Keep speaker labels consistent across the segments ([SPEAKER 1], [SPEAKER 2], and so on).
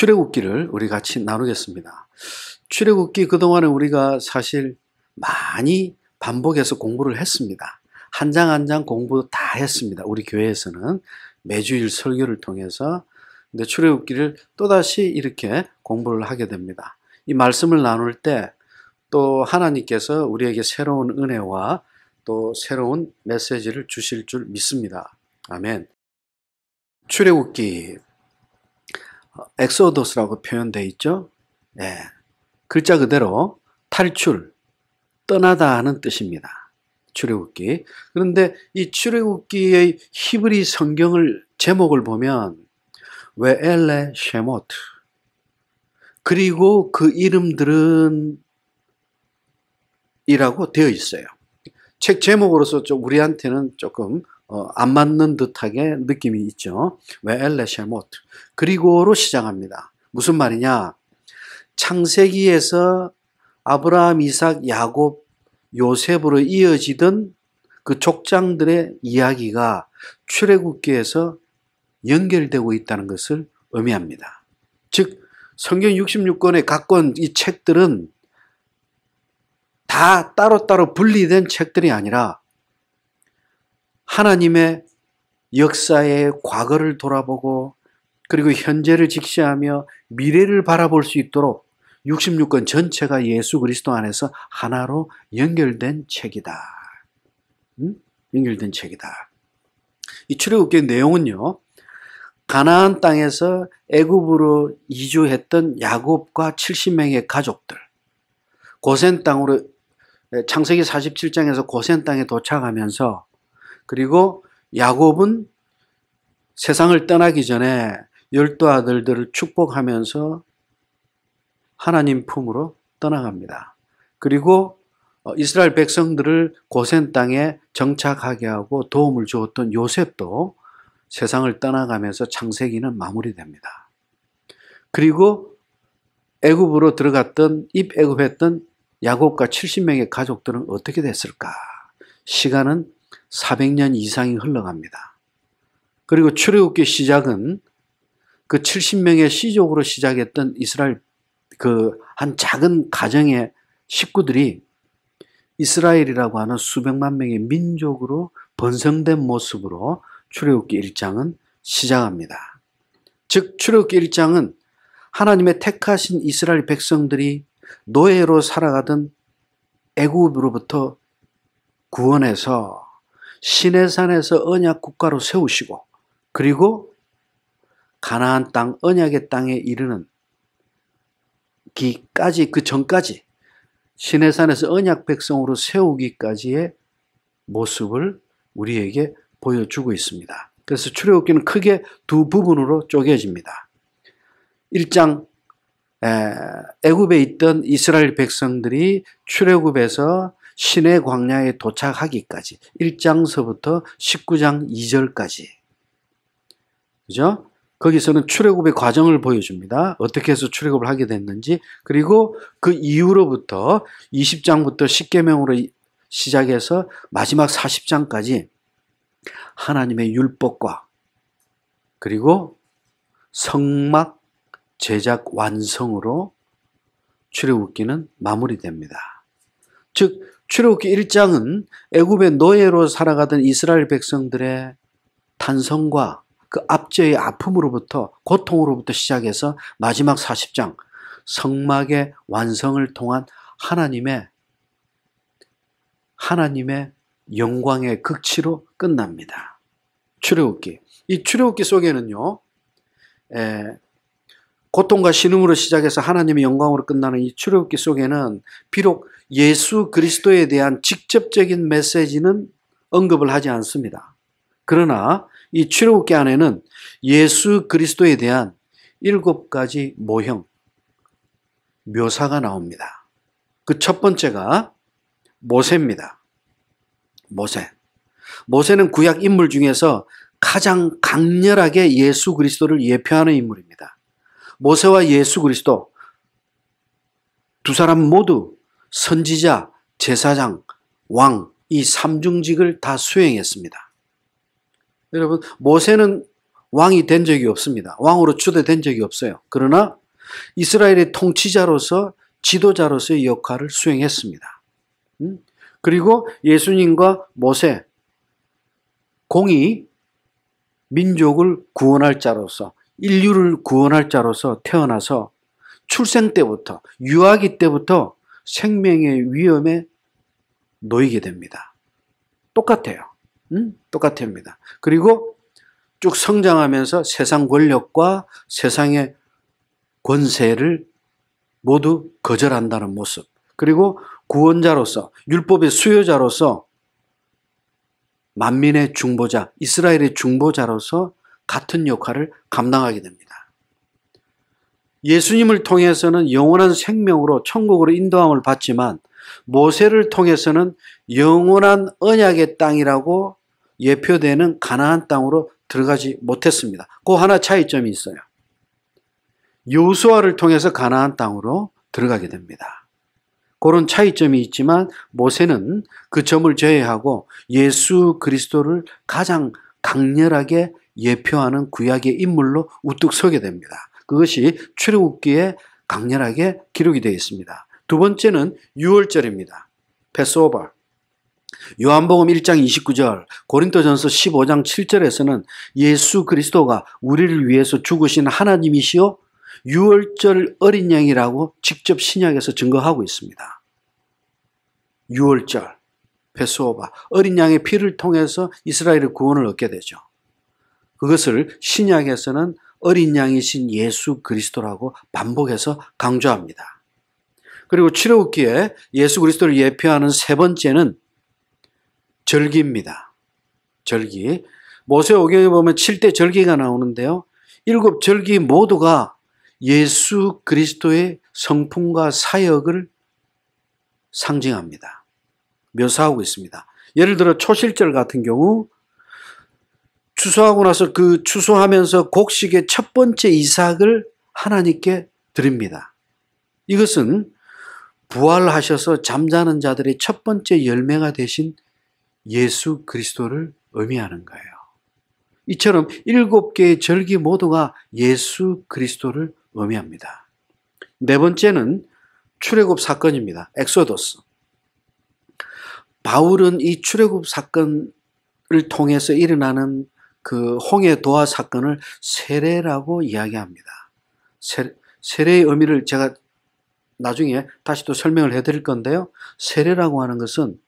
[SPEAKER 1] 출애굽기를 우리 같이 나누겠습니다. 출애굽기 그동안에 우리가 사실 많이 반복해서 공부를 했습니다. 한 장 한 장 공부 다 했습니다. 우리 교회에서는 매주일 설교를 통해서. 근데 출애굽기를 또다시 이렇게 공부를 하게 됩니다. 이 말씀을 나눌 때 또 하나님께서 우리에게 새로운 은혜와 또 새로운 메시지를 주실 줄 믿습니다. 아멘. 출애굽기 엑소더스라고 표현되어 있죠. 네. 글자 그대로 탈출, 떠나다 하는 뜻입니다. 출애굽기. 그런데 이 출애굽기의 히브리 성경을 제목을 보면 웨엘레 쉐모트, 그리고 그 이름들은 이라고 되어 있어요. 책 제목으로서 좀 우리한테는 조금 안 맞는 듯하게 느낌이 있죠. 웨엘레 쉐모트, 그리고로 시작합니다. 무슨 말이냐? 창세기에서 아브라함, 이삭, 야곱, 요셉으로 이어지던 그 족장들의 이야기가 출애굽기에서 연결되고 있다는 것을 의미합니다. 즉 성경 66권의 각 권 이 책들은 다 따로따로 분리된 책들이 아니라 하나님의 역사의 과거를 돌아보고 그리고 현재를 직시하며 미래를 바라볼 수 있도록 66권 전체가 예수 그리스도 안에서 하나로 연결된 책이다. 연결된 책이다. 이 출애굽기의 내용은요, 가나안 땅에서 애굽으로 이주했던 야곱과 70명의 가족들, 고센 땅으로 창세기 47장에서 고센 땅에 도착하면서, 그리고 야곱은 세상을 떠나기 전에 12 아들들을 축복하면서 하나님 품으로 떠나갑니다. 그리고 이스라엘 백성들을 고센 땅에 정착하게 하고 도움을 주었던 요셉도 세상을 떠나가면서 창세기는 마무리됩니다. 그리고 애굽으로 들어갔던 입애굽했던 야곱과 70명의 가족들은 어떻게 됐을까? 시간은 400년 이상이 흘러갑니다. 그리고 출애굽기 시작은 그 70명의 시족으로 시작했던 이스라엘 그 한 작은 가정의 식구들이 이스라엘이라고 하는 수백만 명의 민족으로 번성된 모습으로 출애굽기 1장은 시작합니다. 즉 출애굽기 1장은 하나님의 택하신 이스라엘 백성들이 노예로 살아가던 애굽으로부터 구원해서 시내산에서 언약 국가로 세우시고, 그리고 가나안 땅 언약의 땅에 이르는 기까지, 그 전까지 시내산에서 언약 백성으로 세우기까지의 모습을 우리에게 보여주고 있습니다. 그래서 출애굽기는 크게 두 부분으로 쪼개집니다. 1장 애굽에 있던 이스라엘 백성들이 출애굽에서 시내 광야에 도착하기까지 1장서부터 19장 2절까지, 그죠? 거기서는 출애굽의 과정을 보여줍니다. 어떻게 해서 출애굽을 하게 됐는지, 그리고 그 이후로부터 20장부터 십계명으로 시작해서 마지막 40장까지 하나님의 율법과 그리고 성막 제작 완성으로 출애굽기는 마무리됩니다. 즉 출애굽기 1장은 애굽의 노예로 살아가던 이스라엘 백성들의 탄성과 그 압제의 아픔으로부터, 고통으로부터 시작해서 마지막 40장 성막의 완성을 통한 하나님의 영광의 극치로 끝납니다. 출애굽기. 이 출애굽기 속에는요, 고통과 신음으로 시작해서 하나님의 영광으로 끝나는 이 출애굽기 속에는 비록 예수 그리스도에 대한 직접적인 메시지는 언급을 하지 않습니다. 그러나 이 출애굽기 안에는 예수 그리스도에 대한 7가지 모형, 묘사가 나옵니다. 그 첫 번째가 모세입니다. 모세는 구약 인물 중에서 가장 강렬하게 예수 그리스도를 예표하는 인물입니다. 모세와 예수 그리스도 두 사람 모두 선지자, 제사장, 왕, 이 삼중직을 다 수행했습니다. 여러분, 모세는 왕이 된 적이 없습니다. 왕으로 초대된 적이 없어요. 그러나 이스라엘의 통치자로서 지도자로서의 역할을 수행했습니다. 그리고 예수님과 모세, 공이 민족을 구원할 자로서, 인류를 구원할 자로서 태어나서 출생 때부터, 유아기 때부터 생명의 위험에 놓이게 됩니다. 똑같아요. 똑같습니다. 그리고 쭉 성장하면서 세상 권력과 세상의 권세를 모두 거절한다는 모습. 그리고 구원자로서, 율법의 수요자로서 만민의 중보자, 이스라엘의 중보자로서 같은 역할을 감당하게 됩니다. 예수님을 통해서는 영원한 생명으로 천국으로 인도함을 받지만 모세를 통해서는 영원한 언약의 땅이라고 예표되는 가나안 땅으로 들어가지 못했습니다. 그 하나 차이점이 있어요. 여호수아를 통해서 가나안 땅으로 들어가게 됩니다. 그런 차이점이 있지만 모세는 그 점을 제외하고 예수 그리스도를 가장 강렬하게 예표하는 구약의 인물로 우뚝 서게 됩니다. 그것이 출애굽기에 강렬하게 기록이 되어 있습니다. 두 번째는 유월절입니다. 패스오버. 요한복음 1장 29절, 고린도전서 15장 7절에서는 예수 그리스도가 우리를 위해서 죽으신 하나님이시요 유월절 어린 양이라고 직접 신약에서 증거하고 있습니다. 유월절, 패스오버, 어린 양의 피를 통해서 이스라엘의 구원을 얻게 되죠. 그것을 신약에서는 어린 양이신 예수 그리스도라고 반복해서 강조합니다. 그리고 출애굽기에 예수 그리스도를 예표하는 세 번째는 절기입니다. 절기. 모세오경에 보면 7대 절기가 나오는데요. 7절기 모두가 예수 그리스도의 성품과 사역을 상징합니다. 묘사하고 있습니다. 예를 들어 초실절 같은 경우 추수하고 나서 그 추수하면서 곡식의 첫 번째 이삭을 하나님께 드립니다. 이것은 부활하셔서 잠자는 자들의 첫 번째 열매가 되신 예수 그리스도를 의미하는 거예요. 이처럼 7개의 절기 모두가 예수 그리스도를 의미합니다. 네 번째는 출애굽 사건입니다. 엑소더스. 바울은 이 출애굽 사건을 통해서 일어나는 그 홍해 도하 사건을 세례라고 이야기합니다. 세례의 의미를 제가 나중에 다시 또 설명을 해드릴 건데요. 세례라고 하는 것은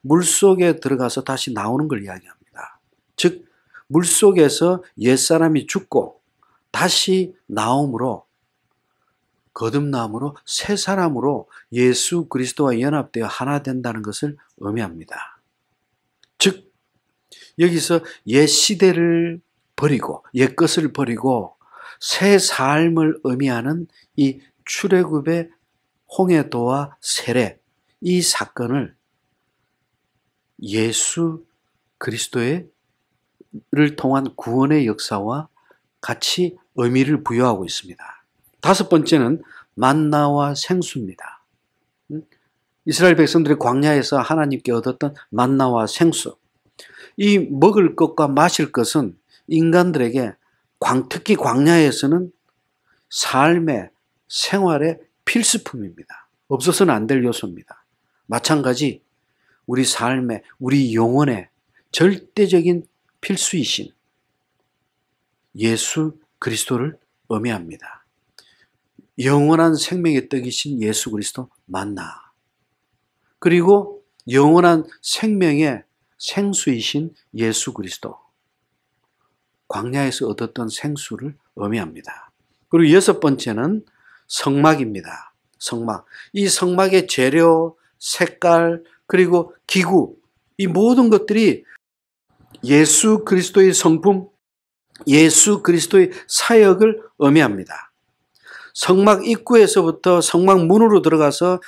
[SPEAKER 1] 물속에 들어가서 다시 나오는 걸 이야기합니다. 즉 물속에서 옛사람이 죽고 다시 나옴으로 거듭남으로 새 사람으로 예수 그리스도와 연합되어 하나 된다는 것을 의미합니다. 즉 여기서 옛 시대를 버리고 옛 것을 버리고 새 삶을 의미하는 이 출애굽의 홍해도와 세례, 이 사건을 예수 그리스도를 통한 구원의 역사와 같이 의미를 부여하고 있습니다. 다섯 번째는 만나와 생수입니다. 이스라엘 백성들이 광야에서 하나님께 얻었던 만나와 생수. 이 먹을 것과 마실 것은 인간들에게 특히 광야에서는 삶의 생활의 필수품입니다. 없어서는 안 될 요소입니다. 마찬가지 우리 삶의, 우리 영혼의 절대적인 필수이신 예수 그리스도를 의미합니다. 영원한 생명의 떡이신 예수 그리스도 만나. 그리고 영원한 생명의 생수이신 예수 그리스도. 광야에서 얻었던 생수를 의미합니다. 그리고 여섯 번째는 성막입니다. 성막. 이 성막의 재료, 색깔, 그리고 기구, 이 모든 것들이 예수 그리스도의 성품, 예수 그리스도의 사역을 의미합니다. 성막 입구에서부터 성막 문으로 들어가서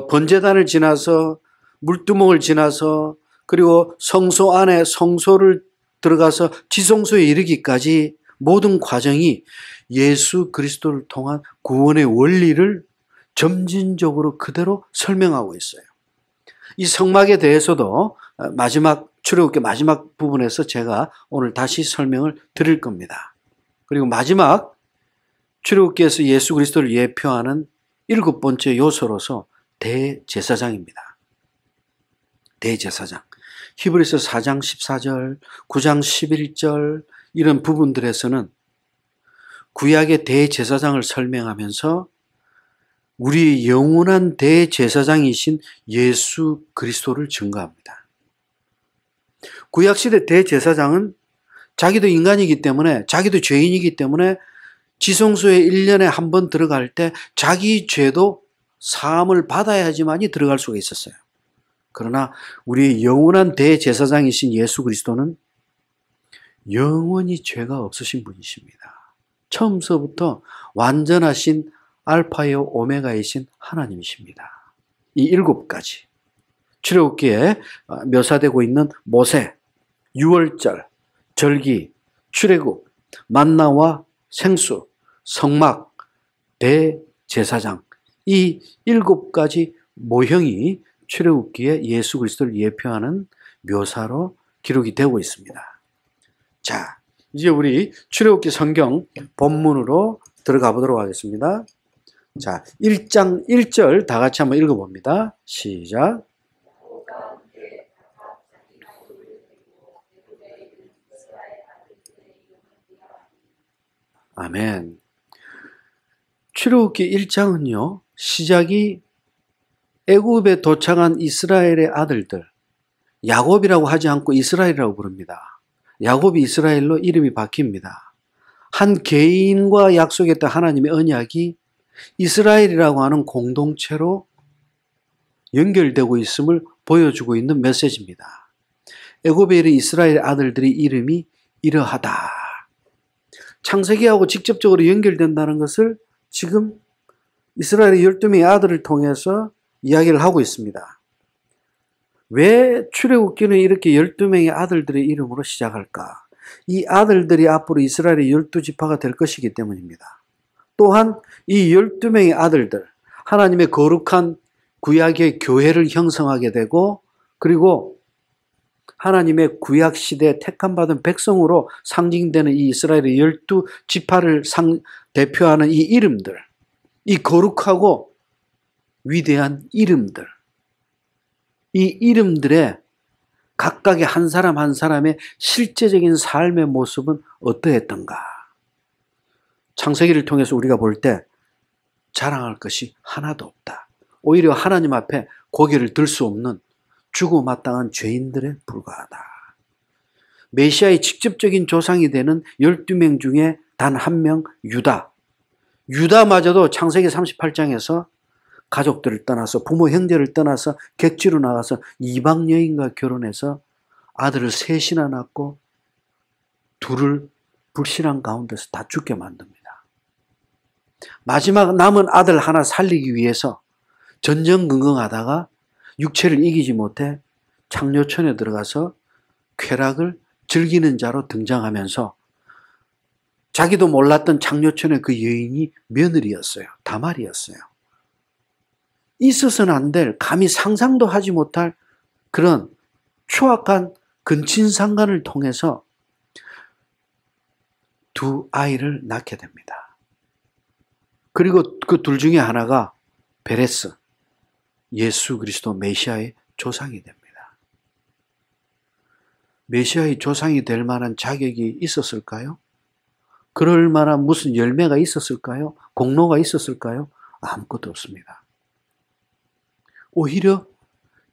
[SPEAKER 1] 번제단을 지나서 물두멍을 지나서 그리고 성소 안에 성소를 들어가서 지성소에 이르기까지 모든 과정이 예수 그리스도를 통한 구원의 원리를 점진적으로 그대로 설명하고 있어요. 이 성막에 대해서도 마지막 출애굽기 마지막 부분에서 제가 오늘 다시 설명을 드릴 겁니다. 그리고 마지막 출애굽기에서 예수 그리스도를 예표하는 7번째 요소로서 대제사장입니다. 대제사장. 히브리서 4장 14절, 9장 11절 이런 부분들에서는 구약의 대제사장을 설명하면서 우리 영원한 대제사장이신 예수 그리스도를 증거합니다. 구약시대 대제사장은 자기도 인간이기 때문에, 자기도 죄인이기 때문에 지성소에 1년에 한 번 들어갈 때 자기 죄도 사함을 받아야지만이 들어갈 수가 있었어요. 그러나 우리 영원한 대제사장이신 예수 그리스도는 영원히 죄가 없으신 분이십니다. 처음서부터 완전하신 알파요 오메가이신 하나님이십니다. 이 7가지 출애굽기에 묘사되고 있는 모세, 유월절, 절기, 출애굽, 만나와 생수, 성막, 대제사장 이 7가지 모형이 출애굽기에 예수 그리스도를 예표하는 묘사로 기록이 되고 있습니다. 자, 이제 우리 출애굽기 성경 본문으로 들어가 보도록 하겠습니다. 자, 1장 1절 다 같이 한번 읽어봅니다. 시작. 아멘. 출애굽기 1장은요. 시작이 애굽에 도착한 이스라엘의 아들들, 야곱이라고 하지 않고 이스라엘이라고 부릅니다. 야곱이 이스라엘로 이름이 바뀝니다. 한 개인과 약속했던 하나님의 언약이 이스라엘이라고 하는 공동체로 연결되고 있음을 보여주고 있는 메시지입니다. 애굽에 있는 이스라엘 아들들의 이름이 이러하다. 창세기하고 직접적으로 연결된다는 것을 지금 이스라엘의 12명의 아들을 통해서 이야기를 하고 있습니다. 왜 출애굽기는 이렇게 12명의 아들들의 이름으로 시작할까? 이 아들들이 앞으로 이스라엘의 12지파가 될 것이기 때문입니다. 또한 이 12명의 아들들, 하나님의 거룩한 구약의 교회를 형성하게 되고, 그리고 하나님의 구약 시대에 택함받은 백성으로 상징되는 이 이스라엘의 12지파를 대표하는 이 이름들, 이 거룩하고 위대한 이름들, 이 이름들의 각각의 한 사람 한 사람의 실제적인 삶의 모습은 어떠했던가? 창세기를 통해서 우리가 볼 때 자랑할 것이 하나도 없다. 오히려 하나님 앞에 고개를 들 수 없는 죽어마땅한 죄인들에 불과하다. 메시아의 직접적인 조상이 되는 12명 중에 단 한 명 유다. 유다마저도 창세기 38장에서 가족들을 떠나서 부모 형제를 떠나서 객지로 나가서 이방 여인과 결혼해서 아들을 셋이나 낳고 둘을 불신앙 가운데서 다 죽게 만듭니다. 마지막 남은 아들 하나 살리기 위해서 전전긍긍하다가 육체를 이기지 못해 창녀촌에 들어가서 쾌락을 즐기는 자로 등장하면서 자기도 몰랐던 창녀촌의 그 여인이 며느리였어요. 다말이었어요. 있어서는 안 될, 감히 상상도 하지 못할 그런 추악한 근친상간을 통해서 두 아이를 낳게 됩니다. 그리고 그 둘 중에 하나가 베레스, 예수 그리스도 메시아의 조상이 됩니다. 메시아의 조상이 될 만한 자격이 있었을까요? 그럴 만한 무슨 열매가 있었을까요? 공로가 있었을까요? 아무것도 없습니다. 오히려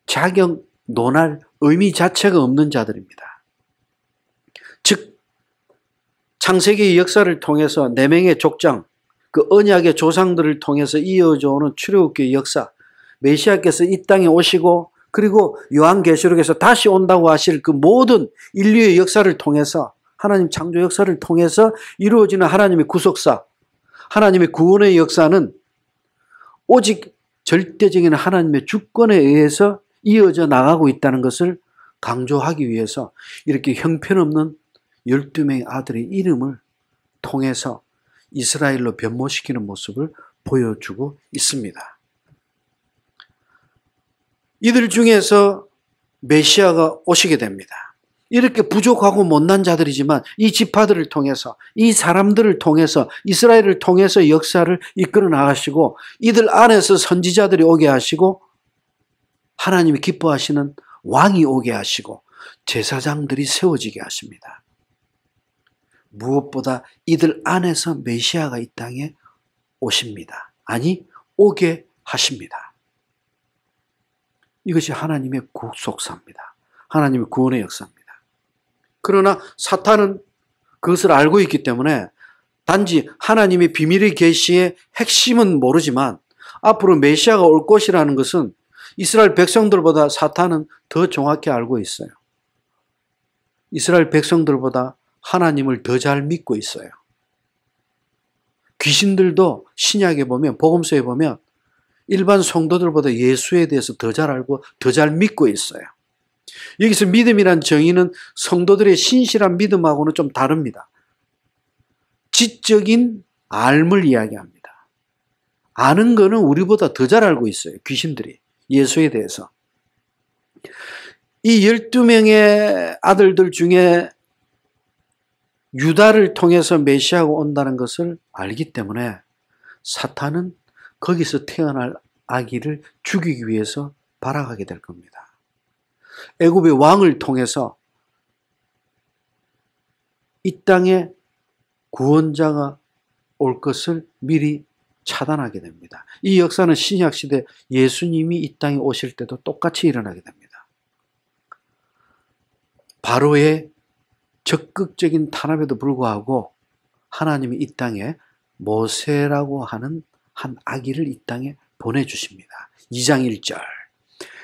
[SPEAKER 1] 자격, 논할 의미 자체가 없는 자들입니다. 즉 창세기의 역사를 통해서 4명의 족장, 그 언약의 조상들을 통해서 이어져 오는 출애굽기의 역사, 메시아께서 이 땅에 오시고 그리고 요한계시록에서 다시 온다고 하실 그 모든 인류의 역사를 통해서, 하나님 창조 역사를 통해서 이루어지는 하나님의 구속사, 하나님의 구원의 역사는 오직 절대적인 하나님의 주권에 의해서 이어져 나가고 있다는 것을 강조하기 위해서 이렇게 형편없는 12명의 아들의 이름을 통해서 이스라엘로 변모시키는 모습을 보여주고 있습니다. 이들 중에서 메시아가 오시게 됩니다. 이렇게 부족하고 못난 자들이지만 이 지파들을 통해서, 이 사람들을 통해서, 이스라엘을 통해서 역사를 이끌어 나가시고 이들 안에서 선지자들이 오게 하시고 하나님이 기뻐하시는 왕이 오게 하시고 제사장들이 세워지게 하십니다. 무엇보다 이들 안에서 메시아가 이 땅에 오십니다. 아니, 오게 하십니다. 이것이 하나님의 구속사입니다. 하나님의 구원의 역사입니다. 그러나 사탄은 그것을 알고 있기 때문에 단지 하나님의 비밀의 계시의 핵심은 모르지만 앞으로 메시아가 올 것이라는 것은 이스라엘 백성들보다 사탄은 더 정확히 알고 있어요. 이스라엘 백성들보다 하나님을 더 잘 믿고 있어요. 귀신들도 신약에 보면, 복음서에 보면 일반 성도들보다 예수에 대해서 더 잘 알고 더 잘 믿고 있어요. 여기서 믿음이란 정의는 성도들의 신실한 믿음하고는 좀 다릅니다. 지적인 알을 이야기합니다. 아는 거는 우리보다 더 잘 알고 있어요. 귀신들이 예수에 대해서. 이 12명의 아들들 중에 유다를 통해서 메시아가 온다는 것을 알기 때문에 사탄은 거기서 태어날 아기를 죽이기 위해서 발악하게 될 겁니다. 애굽의 왕을 통해서 이 땅에 구원자가 올 것을 미리 차단하게 됩니다. 이 역사는 신약시대 예수님이 이 땅에 오실 때도 똑같이 일어나게 됩니다. 바로의 적극적인 탄압에도 불구하고 하나님이 이 땅에 모세라고 하는 한 아기를 이 땅에 보내주십니다. 2장 1절.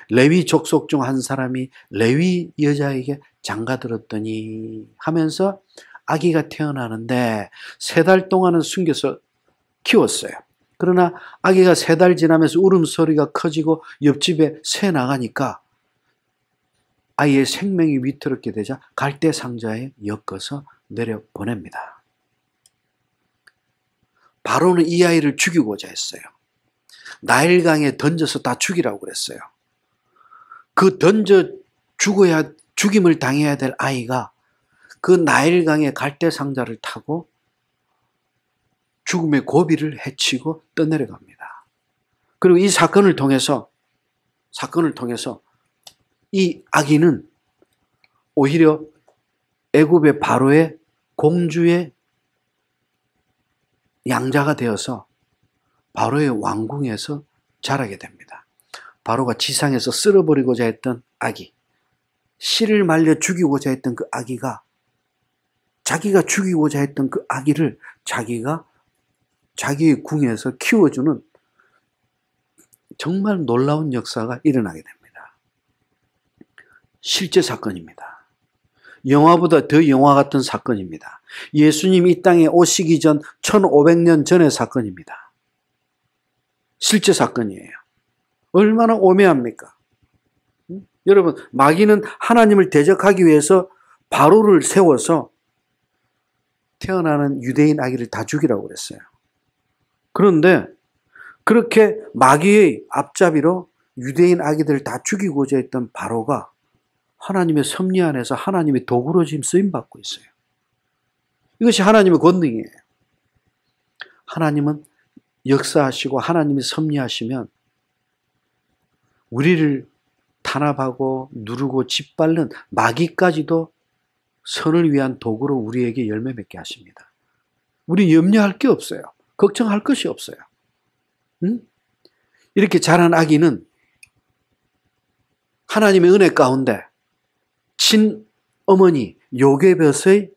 [SPEAKER 1] 레위 족속 중 한 사람이 레위 여자에게 장가들었더니 하면서 아기가 태어나는데 3달 동안은 숨겨서 키웠어요. 그러나 아기가 3달 지나면서 울음소리가 커지고 옆집에 새 나가니까 아이의 생명이 위태롭게 되자 갈대 상자에 엮어서 내려보냅니다. 바로는 이 아이를 죽이고자 했어요. 나일강에 던져서 다 죽이라고 그랬어요. 그 던져 죽임을 당해야 될 아이가 그 나일강의 갈대 상자를 타고 죽음의 고비를 헤치고 떠내려갑니다. 그리고 이 사건을 통해서 이 아기는 오히려 애굽의 바로의 공주의 양자가 되어서 바로의 왕궁에서 자라게 됩니다. 바로가 지상에서 쓸어버리고자 했던 아기, 씨를 말려 죽이고자 했던 그 아기가, 자기가 죽이고자 했던 그 아기를 자기가 자기의 궁에서 키워주는 정말 놀라운 역사가 일어나게 됩니다. 실제 사건입니다. 영화보다 더 영화 같은 사건입니다. 예수님이 이 땅에 오시기 전 1500년 전의 사건입니다. 실제 사건이에요. 얼마나 오묘합니까? 여러분, 마귀는 하나님을 대적하기 위해서 바로를 세워서 태어나는 유대인 아기를 다 죽이라고 그랬어요. 그런데 그렇게 마귀의 앞잡이로 유대인 아기들을 다 죽이고자 했던 바로가 하나님의 섭리 안에서 하나님의 도구로 지금 쓰임받고 있어요. 이것이 하나님의 권능이에요. 하나님은 역사하시고 하나님이 섭리하시면 우리를 탄압하고 누르고 짓밟는 마귀까지도 선을 위한 도구로 우리에게 열매 맺게 하십니다. 우리 염려할 게 없어요. 걱정할 것이 없어요. 응? 이렇게 자란 아기는 하나님의 은혜 가운데 친어머니 요게벳의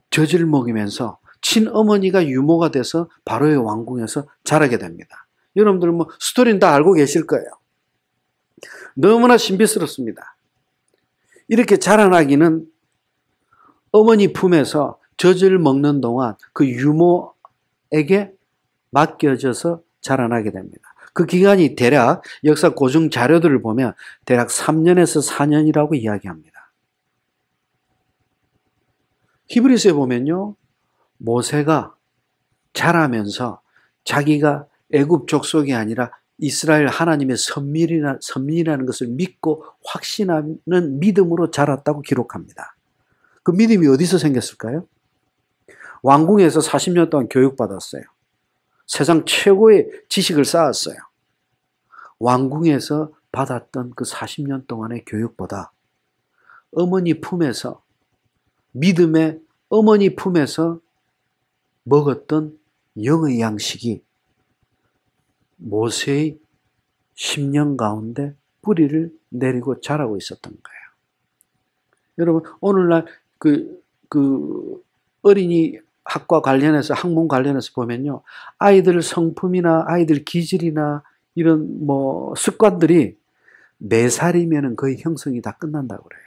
[SPEAKER 1] 젖을 먹이면서 친어머니가 유모가 돼서 바로의 왕궁에서 자라게 됩니다. 여러분들 뭐 스토리는 다 알고 계실 거예요. 너무나 신비스럽습니다. 이렇게 자란 아기는 어머니 품에서 젖을 먹는 동안 그 유모에게 맡겨져서 자라나게 됩니다. 그 기간이 대략 역사 고증 자료들을 보면 대략 3년에서 4년이라고 이야기합니다. 히브리서에 보면요, 모세가 자라면서 자기가 애굽 족속이 아니라 이스라엘 하나님의 선민이라는 것을 믿고 확신하는 믿음으로 자랐다고 기록합니다. 그 믿음이 어디서 생겼을까요? 왕궁에서 40년 동안 교육받았어요. 세상 최고의 지식을 쌓았어요. 왕궁에서 받았던 그 40년 동안의 교육보다 어머니 품에서, 믿음의 어머니 품에서 먹었던 영의 양식이 모세의 10년 가운데 뿌리를 내리고 자라고 있었던 거예요. 여러분, 오늘날 어린이 학과 관련해서, 학문 관련해서 보면요, 아이들 성품이나 아이들 기질이나 이런 습관들이 4살이면 거의 형성이 다 끝난다고 그래요.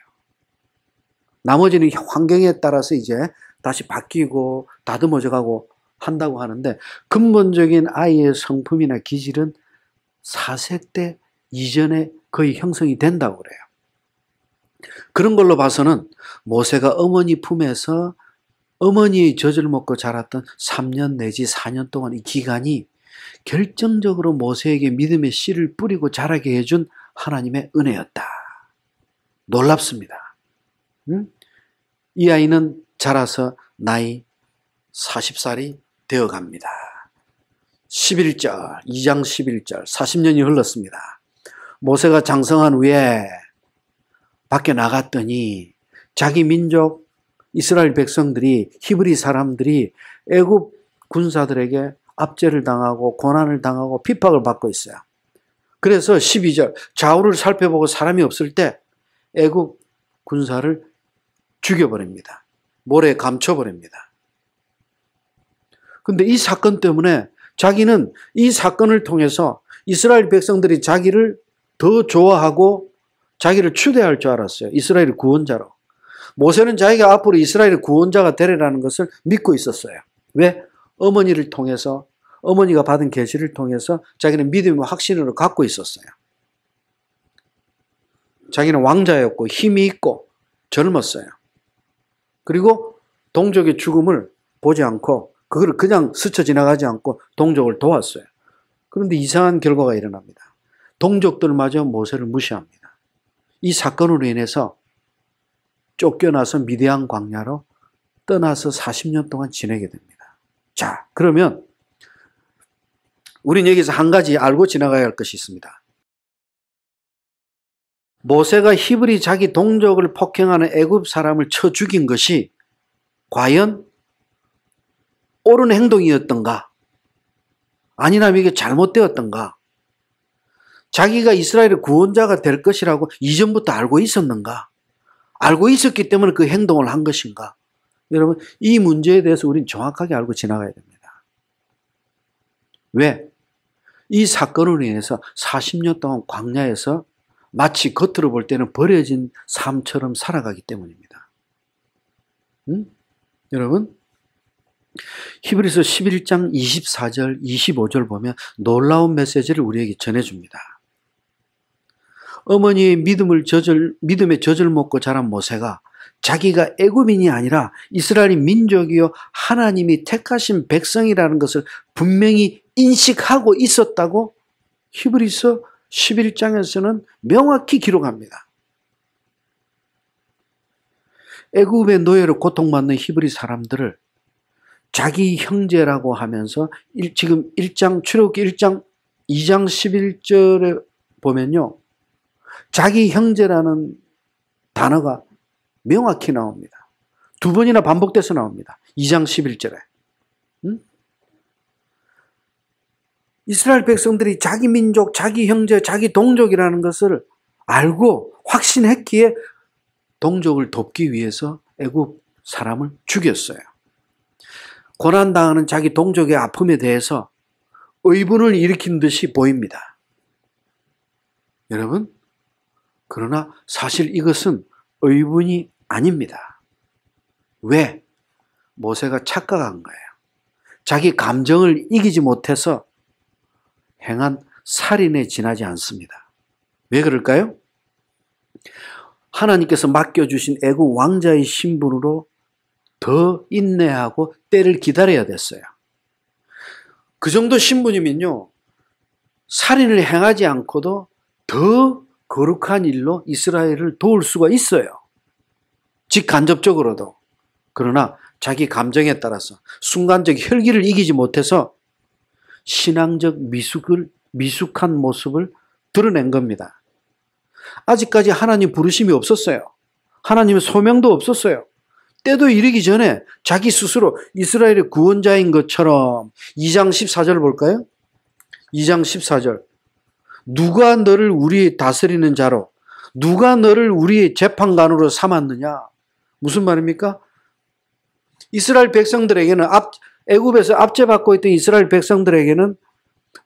[SPEAKER 1] 나머지는 환경에 따라서 이제 다시 바뀌고 다듬어져 가고 한다고 하는데, 근본적인 아이의 성품이나 기질은 4세 때 이전에 거의 형성이 된다고 그래요. 그런 걸로 봐서는 모세가 어머니 품에서 어머니의 젖을 먹고 자랐던 3년 내지 4년 동안 이 기간이 결정적으로 모세에게 믿음의 씨를 뿌리고 자라게 해준 하나님의 은혜였다. 놀랍습니다. 이 아이는 자라서 나이 40살이 되어갑니다. 11절, 2장 11절, 40년이 흘렀습니다. 모세가 장성한 후에 밖에 나갔더니 자기 민족 이스라엘 백성들이, 히브리 사람들이 애굽 군사들에게 압제를 당하고 고난을 당하고 핍박을 받고 있어요. 그래서 12절, 좌우를 살펴보고 사람이 없을 때 애굽 군사를 죽여버립니다. 모래에 감춰버립니다. 근데 이 사건 때문에 자기는 이 사건을 통해서 이스라엘 백성들이 자기를 더 좋아하고 자기를 추대할 줄 알았어요. 이스라엘의 구원자로. 모세는 자기가 앞으로 이스라엘의 구원자가 되리라는 것을 믿고 있었어요. 왜? 어머니를 통해서, 어머니가 받은 계시를 통해서 자기는 믿음과 확신으로 갖고 있었어요. 자기는 왕자였고 힘이 있고 젊었어요. 그리고 동족의 죽음을 보지 않고 그걸 그냥 스쳐 지나가지 않고 동족을 도왔어요. 그런데 이상한 결과가 일어납니다. 동족들마저 모세를 무시합니다. 이 사건으로 인해서 쫓겨나서 미디안 광야로 떠나서 40년 동안 지내게 됩니다. 자, 그러면 우리는 여기서 한 가지 알고 지나가야 할 것이 있습니다. 모세가 히브리 자기 동족을 폭행하는 애굽 사람을 쳐 죽인 것이 과연 옳은 행동이었던가? 아니면 이게 잘못되었던가? 자기가 이스라엘의 구원자가 될 것이라고 이전부터 알고 있었는가? 알고 있었기 때문에 그 행동을 한 것인가? 여러분, 이 문제에 대해서 우리는 정확하게 알고 지나가야 됩니다. 왜? 이 사건으로 인해서 40년 동안 광야에서 마치 겉으로 볼 때는 버려진 삶처럼 살아가기 때문입니다. 여러분, 히브리서 11장 24절, 25절 보면 놀라운 메시지를 우리에게 전해줍니다. 어머니의 믿음의 젖을 먹고 자란 모세가 자기가 애굽인이 아니라 이스라엘의 민족이요 하나님이 택하신 백성이라는 것을 분명히 인식하고 있었다고 히브리서 11장에서는 명확히 기록합니다. 애굽의 노예로 고통받는 히브리 사람들을 자기 형제라고 하면서 지금 출애굽기 1장 2장 11절에 보면요, 자기 형제라는 단어가 명확히 나옵니다. 2번이나 반복돼서 나옵니다. 2장 11절에. 이스라엘 백성들이 자기 민족, 자기 형제, 자기 동족이라는 것을 알고 확신했기에 동족을 돕기 위해서 애굽 사람을 죽였어요. 고난당하는 자기 동족의 아픔에 대해서 의분을 일으킨 듯이 보입니다. 여러분, 그러나 사실 이것은 의분이 아닙니다. 왜? 모세가 착각한 거예요. 자기 감정을 이기지 못해서 행한 살인에 지나지 않습니다. 왜 그럴까요? 하나님께서 맡겨주신 애굽 왕자의 신분으로 더 인내하고 때를 기다려야 됐어요. 그 정도 신분이면요, 살인을 행하지 않고도 더 거룩한 일로 이스라엘을 도울 수가 있어요. 직간접적으로도. 그러나 자기 감정에 따라서 순간적 혈기를 이기지 못해서 신앙적 미숙한 모습을 드러낸 겁니다. 아직까지 하나님 부르심이 없었어요. 하나님의 소명도 없었어요. 때도 이르기 전에 자기 스스로 이스라엘의 구원자인 것처럼 2장 14절 볼까요? 2장 14절. 누가 너를 우리 다스리는 자로, 누가 너를 우리 재판관으로 삼았느냐? 무슨 말입니까? 이스라엘 백성들에게는 애굽에서 압제받고 있던 이스라엘 백성들에게는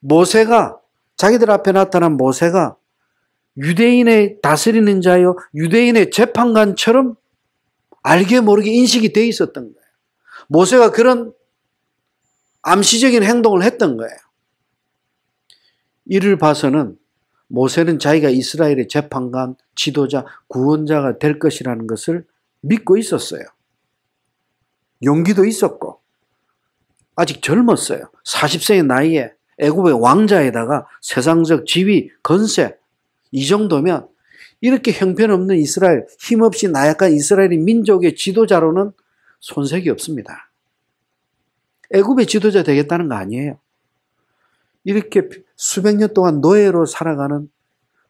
[SPEAKER 1] 모세가, 자기들 앞에 나타난 모세가 유대인의 다스리는 자요, 유대인의 재판관처럼 알게 모르게 인식이 돼 있었던 거예요. 모세가 그런 암시적인 행동을 했던 거예요. 이를 봐서는 모세는 자기가 이스라엘의 재판관, 지도자, 구원자가 될 것이라는 것을 믿고 있었어요. 용기도 있었고 아직 젊었어요. 40세의 나이에 애굽의 왕자에다가 세상적 지위, 건세 이 정도면 이렇게 형편없는 이스라엘, 힘없이 나약한 이스라엘의 민족의 지도자로는 손색이 없습니다. 애굽의 지도자 되겠다는 거 아니에요. 이렇게 수백 년 동안 노예로 살아가는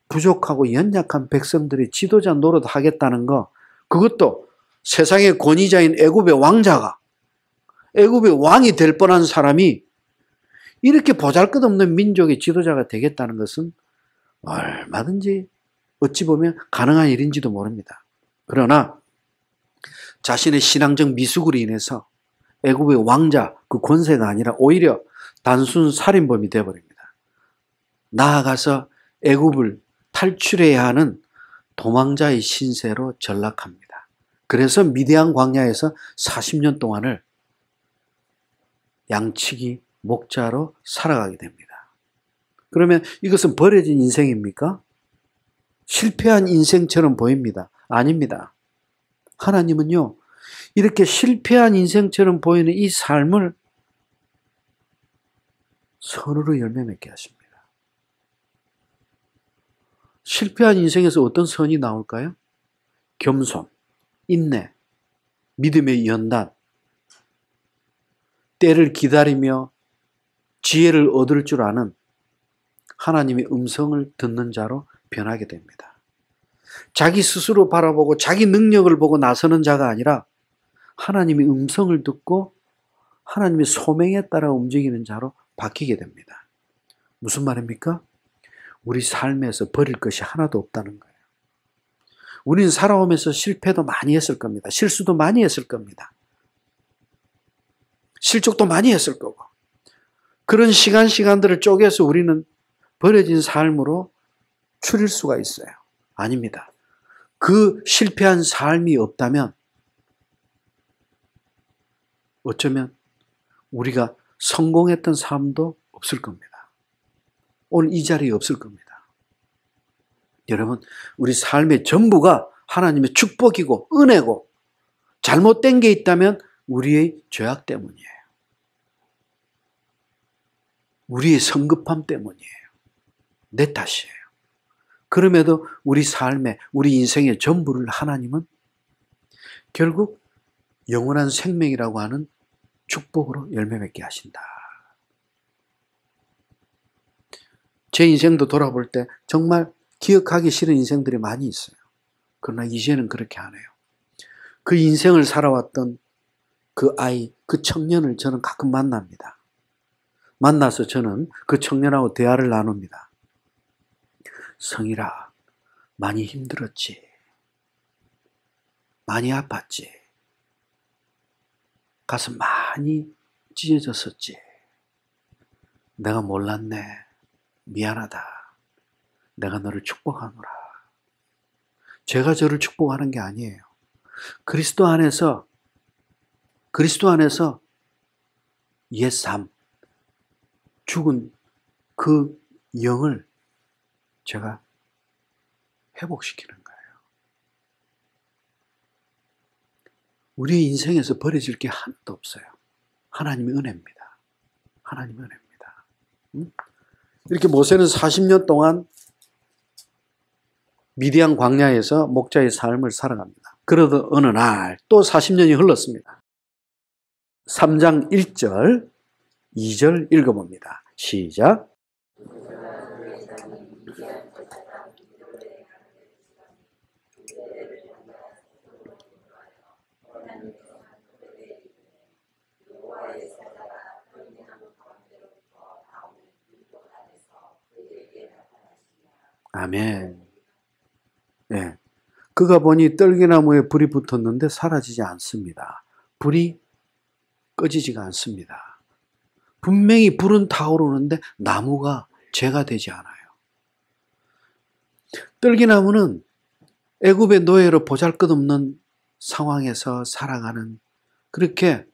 [SPEAKER 1] 부족하고 연약한 백성들의 지도자 노릇하겠다는 거, 그것도 세상의 권위자인 애굽의 왕자가, 애굽의 왕이 될 뻔한 사람이 이렇게 보잘것없는 민족의 지도자가 되겠다는 것은 얼마든지 어찌 보면 가능한 일인지도 모릅니다. 그러나 자신의 신앙적 미숙으로 인해서 애굽의 왕자, 그 권세가 아니라 오히려 단순 살인범이 되어버립니다. 나아가서 애굽을 탈출해야 하는 도망자의 신세로 전락합니다. 그래서 미디안 광야에서 40년 동안을 양치기 목자로 살아가게 됩니다. 그러면 이것은 버려진 인생입니까? 실패한 인생처럼 보입니다. 아닙니다. 하나님은요, 이렇게 실패한 인생처럼 보이는 이 삶을 선으로 열매 맺게 하십니다. 실패한 인생에서 어떤 선이 나올까요? 겸손, 인내, 믿음의 연단, 때를 기다리며 지혜를 얻을 줄 아는 하나님의 음성을 듣는 자로 변하게 됩니다. 자기 스스로 바라보고 자기 능력을 보고 나서는 자가 아니라 하나님의 음성을 듣고 하나님의 소명에 따라 움직이는 자로 바뀌게 됩니다. 무슨 말입니까? 우리 삶에서 버릴 것이 하나도 없다는 거예요. 우리는 살아오면서 실패도 많이 했을 겁니다. 실수도 많이 했을 겁니다. 실족도 많이 했을 거고. 그런 시간들을 쪼개서 우리는 버려진 삶으로 추릴 수가 있어요. 아닙니다. 그 실패한 삶이 없다면 어쩌면 우리가 성공했던 삶도 없을 겁니다. 오늘 이 자리에 없을 겁니다. 여러분, 우리 삶의 전부가 하나님의 축복이고 은혜고 잘못된 게 있다면 우리의 죄악 때문이에요. 우리의 성급함 때문이에요. 내 탓이에요. 그럼에도 우리 삶의, 우리 인생의 전부를 하나님은 결국 영원한 생명이라고 하는 축복으로 열매 맺게 하신다. 제 인생도 돌아볼 때 정말 기억하기 싫은 인생들이 많이 있어요. 그러나 이제는 그렇게 안 해요. 그 인생을 살아왔던 그 아이, 그 청년을 저는 가끔 만납니다. 만나서 저는 그 청년하고 대화를 나눕니다. 성일아, 많이 힘들었지? 많이 아팠지? 가슴 많이 찢어졌었지? 내가 몰랐네. 미안하다. 내가 너를 축복하노라. 제가 저를 축복하는 게 아니에요. 그리스도 안에서 옛 삶, 죽은 그 영을 제가 회복시키는 거예요. 우리의 인생에서 버려질 게 하나도 없어요. 하나님의 은혜입니다. 하나님의 은혜입니다. 이렇게 모세는 40년 동안 미디안 광야에서 목자의 삶을 살아갑니다. 그러던 어느 날 또 40년이 흘렀습니다. 3장 1절, 2절 읽어봅니다. 시작. 아멘. 네. 그가 보니 떨기나무에 불이 붙었는데 사라지지 않습니다. 불이 꺼지지가 않습니다. 분명히 불은 타오르는데 나무가 죄가 되지 않아요. 떨기나무는 애굽의 노예로 보잘것없는 상황에서 살아가는 그렇게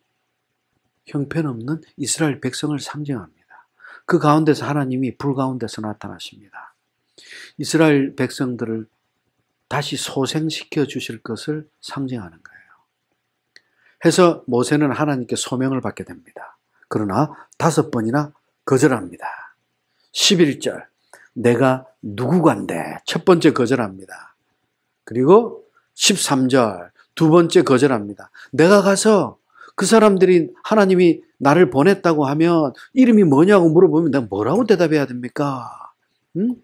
[SPEAKER 1] 형편없는 이스라엘 백성을 상징합니다. 그 가운데서 하나님이 불 가운데서 나타나십니다. 이스라엘 백성들을 다시 소생시켜 주실 것을 상징하는 거예요. 해서 모세는 하나님께 소명을 받게 됩니다. 그러나 5번이나 거절합니다. 11절, 내가 누구간데 첫 번째 거절합니다. 그리고 13절, 두 번째 거절합니다. 내가 가서 그 사람들이 하나님이 나를 보냈다고 하면 이름이 뭐냐고 물어보면 내가 뭐라고 대답해야 됩니까? 응?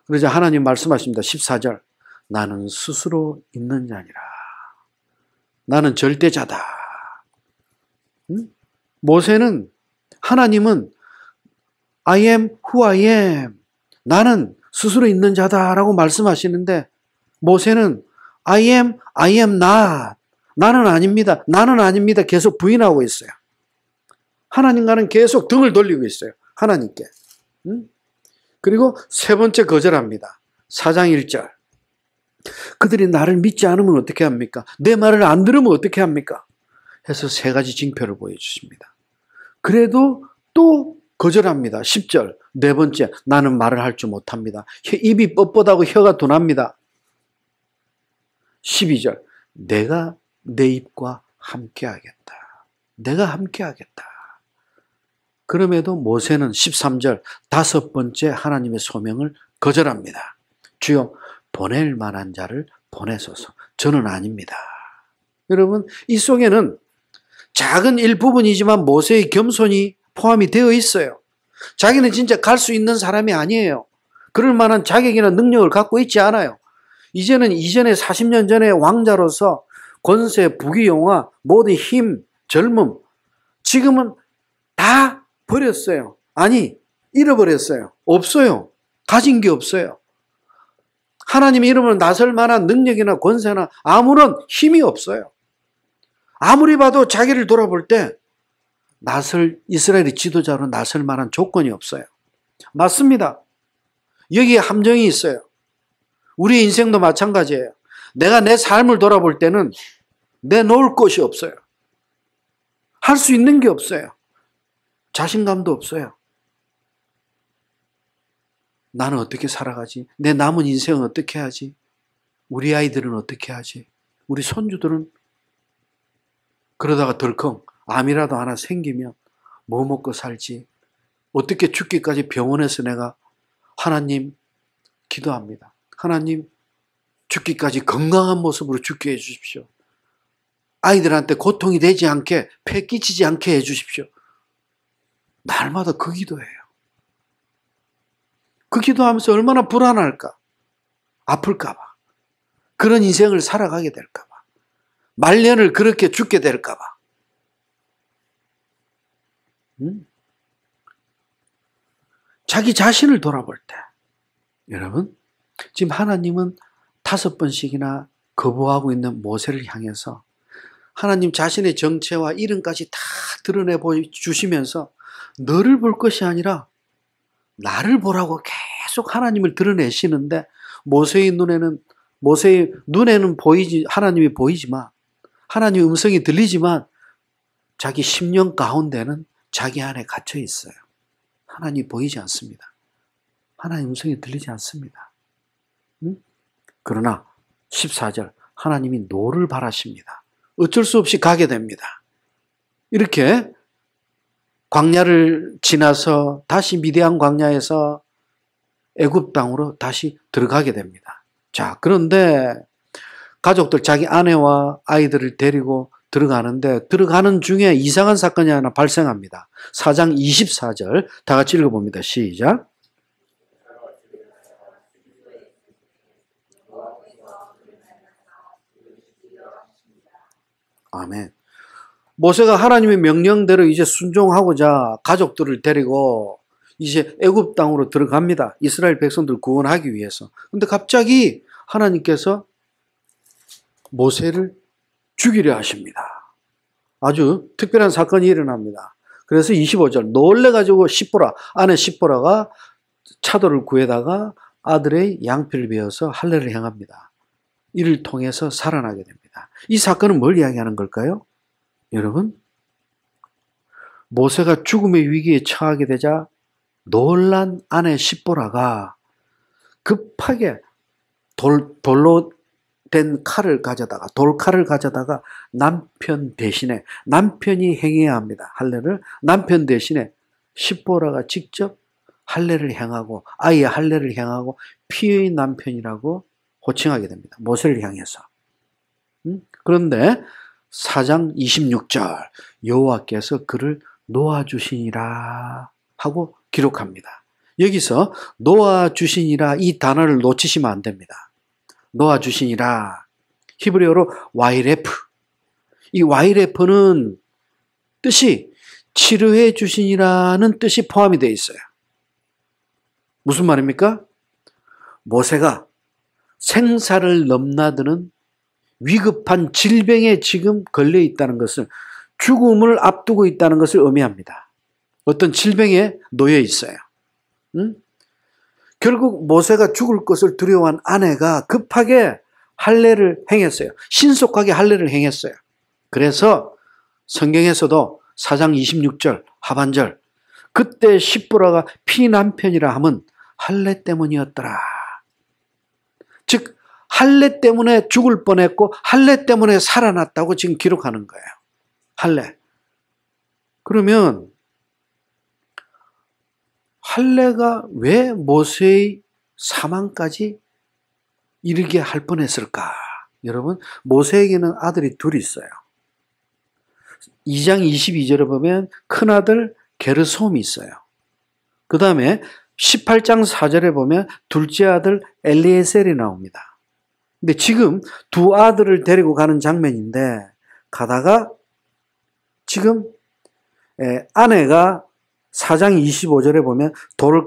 [SPEAKER 1] 그러자 하나님 말씀하십니다. 14절, 나는 스스로 있는 자니라. 나는 절대자다. 응? 모세는, 하나님은 I am who I am. 나는 스스로 있는 자다라고 말씀하시는데 모세는 I am not. 나는 아닙니다. 나는 아닙니다. 계속 부인하고 있어요. 하나님과는 계속 등을 돌리고 있어요. 하나님께. 응? 그리고 세 번째 거절합니다. 4장 1절. 그들이 나를 믿지 않으면 어떻게 합니까? 내 말을 안 들으면 어떻게 합니까? 해서 세 가지 징표를 보여주십니다. 그래도 또 거절합니다. 10절. 네 번째, 나는 말을 할 줄 못합니다. 입이 뻣뻣하고 혀가 둔합니다. 12절. 내가 내 입과 함께하겠다. 내가 함께하겠다. 그럼에도 모세는 13절 5번째 하나님의 소명을 거절합니다. 주여 보낼 만한 자를 보내소서. 저는 아닙니다. 여러분, 이 속에는 작은 일부분이지만 모세의 겸손이 포함이 되어 있어요. 자기는 진짜 갈 수 있는 사람이 아니에요. 그럴 만한 자격이나 능력을 갖고 있지 않아요. 이제는 이전에 40년 전에 왕자로서 권세, 부귀영화, 모든 힘, 젊음, 지금은 다 버렸어요. 아니, 잃어버렸어요. 없어요. 가진 게 없어요. 하나님의 이름을 나설 만한 능력이나 권세나 아무런 힘이 없어요. 아무리 봐도 자기를 돌아볼 때 이스라엘의 지도자로 나설 만한 조건이 없어요. 맞습니다. 여기에 함정이 있어요. 우리 인생도 마찬가지예요. 내가 내 삶을 돌아볼 때는 내놓을 것이 없어요. 할 수 있는 게 없어요. 자신감도 없어요. 나는 어떻게 살아가지? 내 남은 인생은 어떻게 하지? 우리 아이들은 어떻게 하지? 우리 손주들은 그러다가 덜컹 암이라도 하나 생기면 뭐 먹고 살지? 어떻게 죽기까지 병원에서 내가 하나님 기도합니다. 하나님 죽기까지 건강한 모습으로 죽게 해주십시오. 아이들한테 고통이 되지 않게 폐 끼치지 않게 해주십시오. 날마다 그 기도예요. 그 기도하면서 얼마나 불안할까? 아플까 봐. 그런 인생을 살아가게 될까 봐. 말년을 그렇게 죽게 될까 봐. 자기 자신을 돌아볼 때 여러분 지금 하나님은 5번씩이나 거부하고 있는 모세를 향해서 하나님 자신의 정체와 이름까지 다 드러내 보여주시면서 너를 볼 것이 아니라 나를 보라고 계속 하나님을 드러내시는데 모세의 눈에는 하나님이 보이지만 하나님의 음성이 들리지만 자기 심령 가운데는 자기 안에 갇혀 있어요. 하나님이 보이지 않습니다. 하나님의 음성이 들리지 않습니다. 그러나 14절 하나님이 노를 바라십니다. 어쩔 수 없이 가게 됩니다. 이렇게 광야를 지나서 다시 미디안 광야에서 애굽 땅으로 다시 들어가게 됩니다. 자, 그런데 가족들 자기 아내와 아이들을 데리고 들어가는데 들어가는 중에 이상한 사건이 하나 발생합니다. 4장 24절 다 같이 읽어봅니다. 시작. 아멘. 모세가 하나님의 명령대로 이제 순종하고자 가족들을 데리고 이제 애굽 땅으로 들어갑니다. 이스라엘 백성들 구원하기 위해서. 근데 갑자기 하나님께서 모세를 죽이려 하십니다. 아주 특별한 사건이 일어납니다. 그래서 25절 놀래가지고 시보라 아내 시보라가 차도를 구해다가 아들의 양피를 베어서 할례를 행합니다. 이를 통해서 살아나게 됩니다. 이 사건은 뭘 이야기하는 걸까요? 여러분, 모세가 죽음의 위기에 처하게 되자 놀란 아내 시보라가 급하게 돌로 된 칼을 가져다가 돌칼을 가져다가 남편 대신에 남편이 행해야 합니다. 할례를 남편 대신에 시보라가 직접 할례를 행하고 아이의 할례를 행하고 피의 남편이라고 호칭하게 됩니다. 모세를 향해서. 그런데 4장 26절 여호와께서 그를 놓아주시니라 하고 기록합니다. 여기서 놓아주시니라 이 단어를 놓치시면 안 됩니다. 놓아주시니라 히브리어로 와이레프. 이 와이레프는 뜻이 치료해 주시니라는 뜻이 포함이 되어 있어요. 무슨 말입니까? 모세가 생사를 넘나드는 위급한 질병에 지금 걸려 있다는 것을 죽음을 앞두고 있다는 것을 의미합니다. 어떤 질병에 놓여 있어요. 결국 모세가 죽을 것을 두려워한 아내가 급하게 할례를 행했어요. 신속하게 할례를 행했어요. 그래서 성경에서도 4장 26절 하반절 그때 시보라가 피남편이라 함은 할례 때문이었더라. 즉 할례 때문에 죽을 뻔했고 할례 때문에 살아났다고 지금 기록하는 거예요. 할례. 그러면 할례가 왜 모세의 사망까지 이르게 할 뻔했을까? 여러분, 모세에게는 아들이 둘이 있어요. 2장 22절에 보면 큰아들 게르솜이 있어요. 그 다음에 18장 4절에 보면 둘째 아들 엘리에셀이 나옵니다. 근데 지금 두 아들을 데리고 가는 장면인데 가다가 지금 아내가 4장 25절에 보면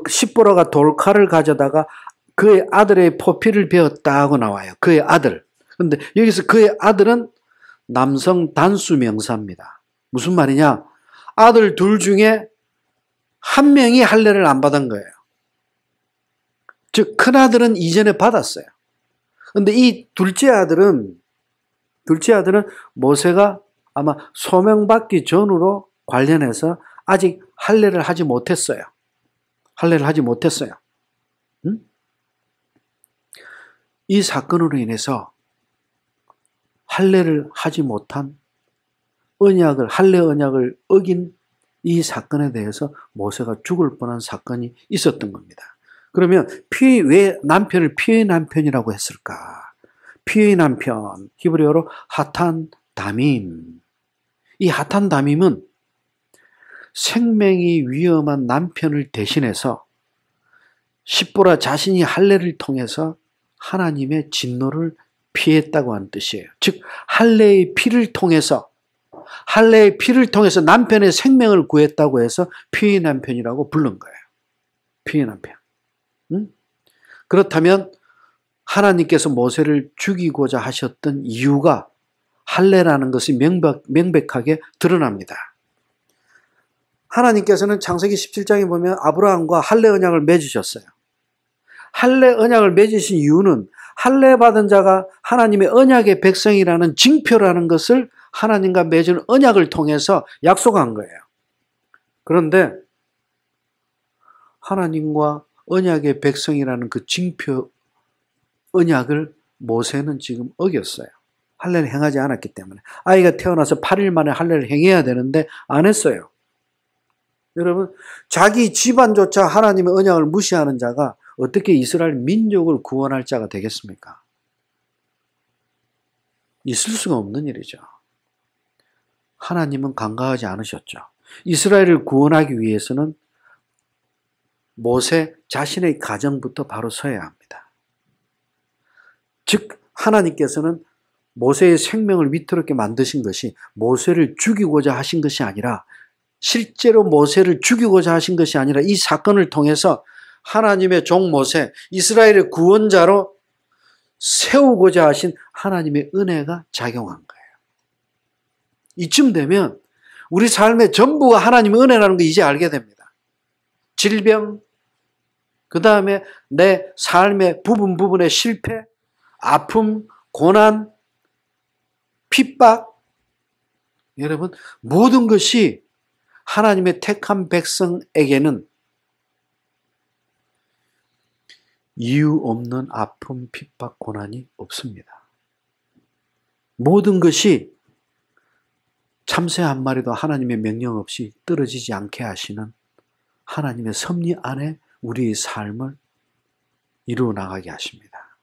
[SPEAKER 1] 시보라가 돌칼을 가져다가 그의 아들의 포피를 베었다고 나와요. 그의 아들. 그런데 여기서 그의 아들은 남성 단수 명사입니다. 무슨 말이냐? 아들 둘 중에 한 명이 할례를 안 받은 거예요. 즉 큰아들은 이전에 받았어요. 그런데 이 둘째 아들은 모세가 아마 소명받기 전으로 관련해서 아직 할례를 하지 못했어요. 할례를 하지 못했어요. 이 사건으로 인해서 할례를 하지 못한 할례 언약을 어긴 이 사건에 대해서 모세가 죽을 뻔한 사건이 있었던 겁니다. 그러면 왜 남편을 피의 남편이라고 했을까? 피의 남편, 히브리어로 하탄 다밈. 이 하탄 다밈은 생명이 위험한 남편을 대신해서 시보라 자신이 할례를 통해서 하나님의 진노를 피했다고 하는 뜻이에요. 즉 할례의 피를 통해서 남편의 생명을 구했다고 해서 피의 남편이라고 부른 거예요. 피의 남편. 그렇다면 하나님께서 모세를 죽이고자 하셨던 이유가 할례라는 것이 명백하게 드러납니다. 하나님께서는 창세기 17장에 보면 아브라함과 할례 언약을 맺으셨어요. 할례 언약을 맺으신 이유는 할례 받은 자가 하나님의 언약의 백성이라는 징표라는 것을 하나님과 맺은 언약을 통해서 약속한 거예요. 그런데 하나님과 언약의 백성이라는 그 징표 언약을 모세는 지금 어겼어요. 할례를 행하지 않았기 때문에. 아이가 태어나서 8일 만에 할례를 행해야 되는데 안 했어요. 여러분, 자기 집안조차 하나님의 언약을 무시하는 자가 어떻게 이스라엘 민족을 구원할 자가 되겠습니까? 있을 수가 없는 일이죠. 하나님은 간과하지 않으셨죠. 이스라엘을 구원하기 위해서는 모세 자신의 가정부터 바로 서야 합니다. 즉 하나님께서는 모세의 생명을 위태롭게 만드신 것이 모세를 죽이고자 하신 것이 아니라, 실제로 모세를 죽이고자 하신 것이 아니라 이 사건을 통해서 하나님의 종 모세, 이스라엘의 구원자로 세우고자 하신 하나님의 은혜가 작용한 거예요. 이쯤 되면 우리 삶의 전부가 하나님의 은혜라는 거 이제 알게 됩니다. 질병, 그 다음에 내 삶의 부분의 실패, 아픔, 고난, 핍박, 여러분 모든 것이 하나님의 택한 백성에게는 이유 없는 아픔, 핍박, 고난이 없습니다. 모든 것이 참새 한 마리도 하나님의 명령 없이 떨어지지 않게 하시는 하나님의 섭리 안에 우리의 삶을 이루어 나가게 하십니다.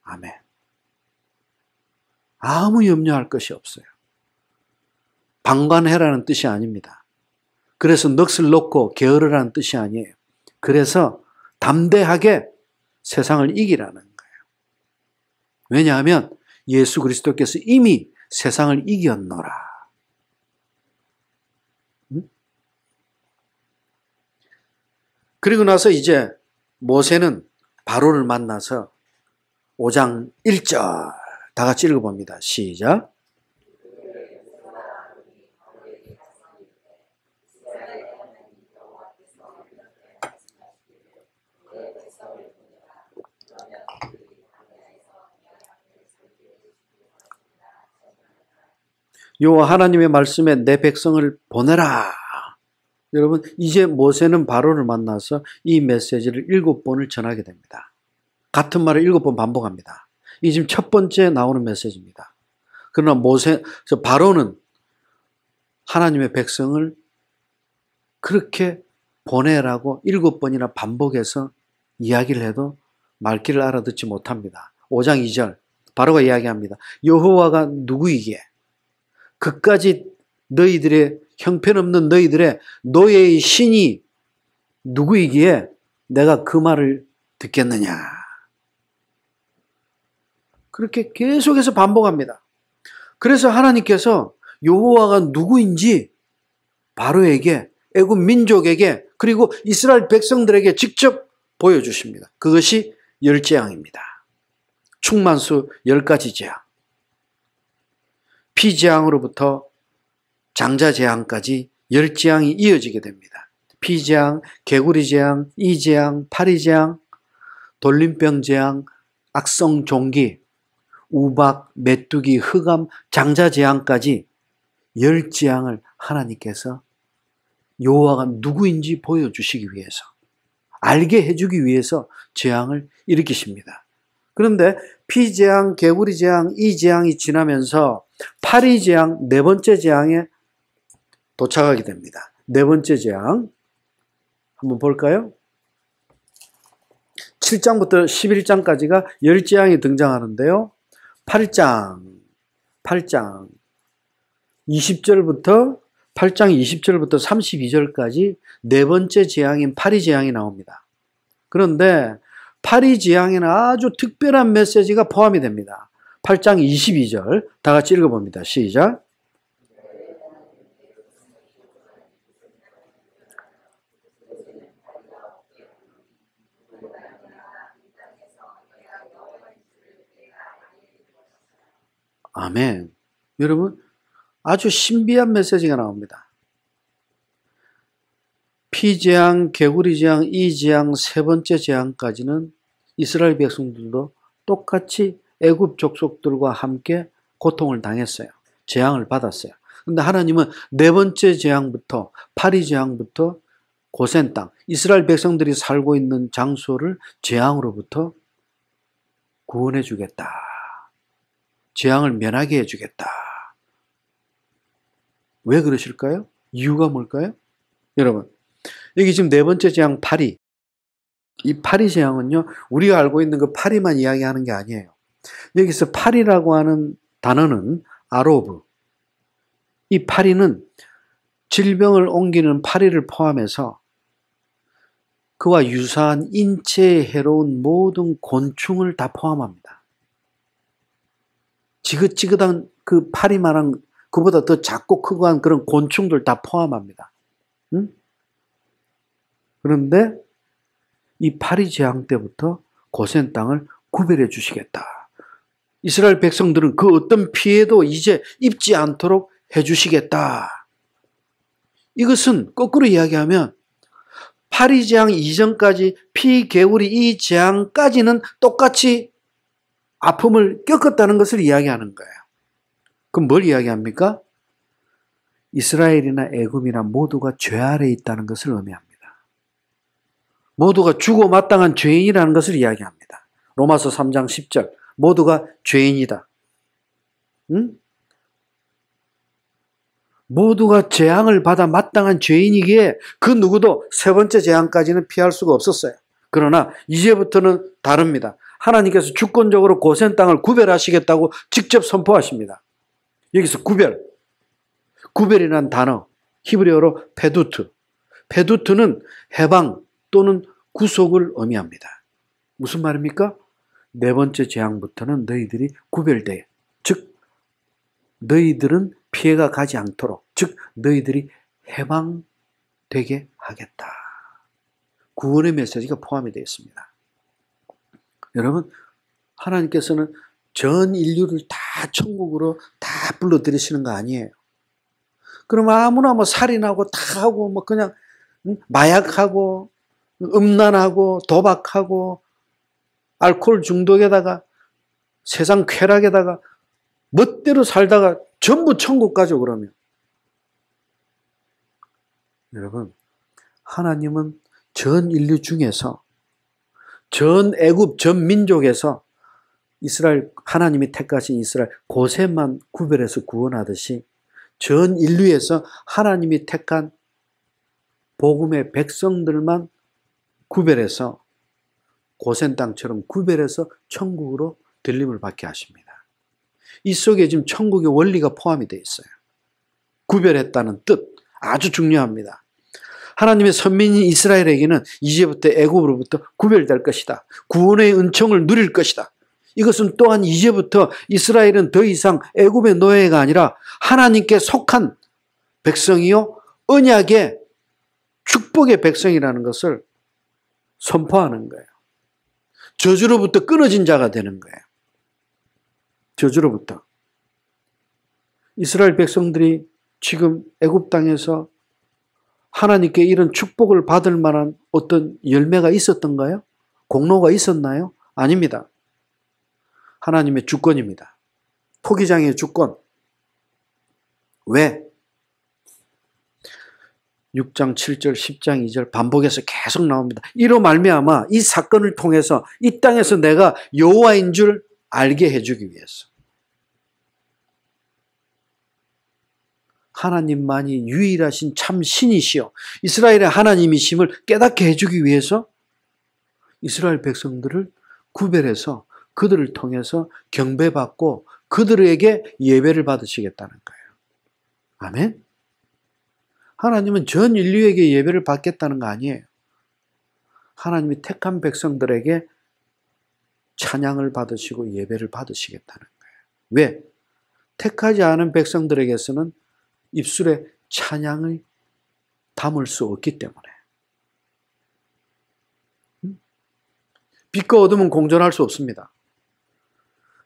[SPEAKER 1] 아멘. 아무 염려할 것이 없어요. 방관해라는 뜻이 아닙니다. 그래서 넋을 놓고 게으르라는 뜻이 아니에요. 그래서 담대하게 세상을 이기라는 거예요. 왜냐하면 예수 그리스도께서 이미 세상을 이겼노라. 그리고 나서 이제 모세는 바로를 만나서 5장 1절 다 같이 읽어봅니다. 시작. 여호와 하나님의 말씀에 내 백성을 보내라. 여러분, 이제 모세는 바로를 만나서 이 메시지를 7번을 전하게 됩니다. 같은 말을 7번 반복합니다. 이 지금 첫 번째 나오는 메시지입니다. 그러나 바로는 하나님의 백성을 그렇게 보내라고 7번이나 반복해서 이야기를 해도 말귀를 알아듣지 못합니다. 5장 2절 바로가 이야기합니다. 여호와가 누구이기에 그까지 너희들의 형편없는 너희들의 노예의 신이 누구이기에 내가 그 말을 듣겠느냐. 그렇게 계속해서 반복합니다. 그래서 하나님께서 여호와가 누구인지 바로에게, 애굽 민족에게, 그리고 이스라엘 백성들에게 직접 보여주십니다. 그것이 10재앙입니다. 충만수 10가지 재앙. 피재앙으로부터 장자재앙까지 10재앙이 이어지게 됩니다. 피재앙, 개구리재앙, 이재앙, 파리재앙, 돌림병재앙, 악성종기, 우박, 메뚜기, 흑암, 장자재앙까지 10재앙을 하나님께서 여호와가 누구인지 보여주시기 위해서, 알게 해주기 위해서 재앙을 일으키십니다. 그런데 피재앙, 개구리재앙, 이재앙이 지나면서 파리재앙, 네 번째 재앙에 도착하게 됩니다. 네 번째 재앙 한번 볼까요? 7장부터 11장까지가 10재앙이 등장하는데요. 8장 20절부터 8장 20절부터 32절까지 네 번째 재앙인 파리재앙이 나옵니다. 그런데 파리재앙에는 아주 특별한 메시지가 포함이 됩니다. 8장 22절 다 같이 읽어봅니다. 시작. 아멘. 여러분, 아주 신비한 메시지가 나옵니다. 피재앙, 개구리재앙, 이재앙, 세 번째 재앙까지는 이스라엘 백성들도 똑같이 애굽 족속들과 함께 고통을 당했어요. 재앙을 받았어요. 그런데 하나님은 네 번째 재앙부터, 파리재앙부터 고센 땅, 이스라엘 백성들이 살고 있는 장소를 재앙으로부터 구원해 주겠다. 재앙을 면하게 해주겠다. 왜 그러실까요? 이유가 뭘까요? 여러분, 여기 지금 네 번째 재앙 파리. 이 파리 재앙은요, 우리가 알고 있는 그 파리만 이야기하는 게 아니에요. 여기서 파리라고 하는 단어는 아로브. 이 파리는 질병을 옮기는 파리를 포함해서 그와 유사한 인체에 해로운 모든 곤충을 다 포함합니다. 지긋지긋한 그 파리만한, 그보다 더 작고 크고 한 그런 곤충들 다 포함합니다. 응? 그런데 이 파리 재앙 때부터 고센 땅을 구별해 주시겠다. 이스라엘 백성들은 그 어떤 피해도 이제 입지 않도록 해 주시겠다. 이것은 거꾸로 이야기하면 파리 재앙 이전까지 피, 개구리 이 재앙까지는 똑같이 아픔을 겪었다는 것을 이야기하는 거예요. 그럼 뭘 이야기합니까? 이스라엘이나 애굽이나 모두가 죄 아래에 있다는 것을 의미합니다. 모두가 죽어 마땅한 죄인이라는 것을 이야기합니다. 로마서 3장 10절 모두가 죄인이다. 응? 모두가 재앙을 받아 마땅한 죄인이기에 그 누구도 세 번째 재앙까지는 피할 수가 없었어요. 그러나 이제부터는 다릅니다. 하나님께서 주권적으로 고센 땅을 구별하시겠다고 직접 선포하십니다. 여기서 구별이라는 단어, 히브리어로 페두트. 페두트는 해방 또는 구속을 의미합니다. 무슨 말입니까? 네 번째 재앙부터는 너희들이 구별돼. 즉 너희들은 피해가 가지 않도록, 즉 너희들이 해방되게 하겠다. 구원의 메시지가 포함이 되어 있습니다. 여러분, 하나님께서는 전 인류를 다 천국으로 다 불러들이시는 거 아니에요. 그럼 아무나 뭐 살인하고 다 하고 뭐 그냥 마약하고 음란하고 도박하고 알코올 중독에다가 세상 쾌락에다가 멋대로 살다가 전부 천국 가죠, 그러면. 여러분, 하나님은 전 인류 중에서, 전 애굽, 전 민족에서 이스라엘, 하나님이 택하신 이스라엘 고센만 구별해서 구원하듯이 전 인류에서 하나님이 택한 복음의 백성들만 구별해서 고센 땅처럼 구별해서 천국으로 들림을 받게 하십니다. 이 속에 지금 천국의 원리가 포함이 되어 있어요. 구별했다는 뜻, 아주 중요합니다. 하나님의 선민인 이스라엘에게는 이제부터 애굽으로부터 구별될 것이다. 구원의 은총을 누릴 것이다. 이것은 또한 이제부터 이스라엘은 더 이상 애굽의 노예가 아니라 하나님께 속한 백성이요 언약의 축복의 백성이라는 것을 선포하는 거예요. 저주로부터 끊어진 자가 되는 거예요. 저주로부터. 이스라엘 백성들이 지금 애굽 땅에서 하나님께 이런 축복을 받을 만한 어떤 열매가 있었던가요? 공로가 있었나요? 아닙니다. 하나님의 주권입니다. 토기장의 주권. 왜? 6장 7절 10장 2절 반복해서 계속 나옵니다. 이로 말미암아 이 사건을 통해서 이 땅에서 내가 여호와인 줄 알게 해주기 위해서. 하나님만이 유일하신 참 신이시여 이스라엘의 하나님이심을 깨닫게 해주기 위해서 이스라엘 백성들을 구별해서 그들을 통해서 경배받고 그들에게 예배를 받으시겠다는 거예요. 아멘? 하나님은 전 인류에게 예배를 받겠다는 거 아니에요. 하나님이 택한 백성들에게 찬양을 받으시고 예배를 받으시겠다는 거예요. 왜? 택하지 않은 백성들에게서는 입술에 찬양을 담을 수 없기 때문에. 빛과 어둠은 공존할 수 없습니다.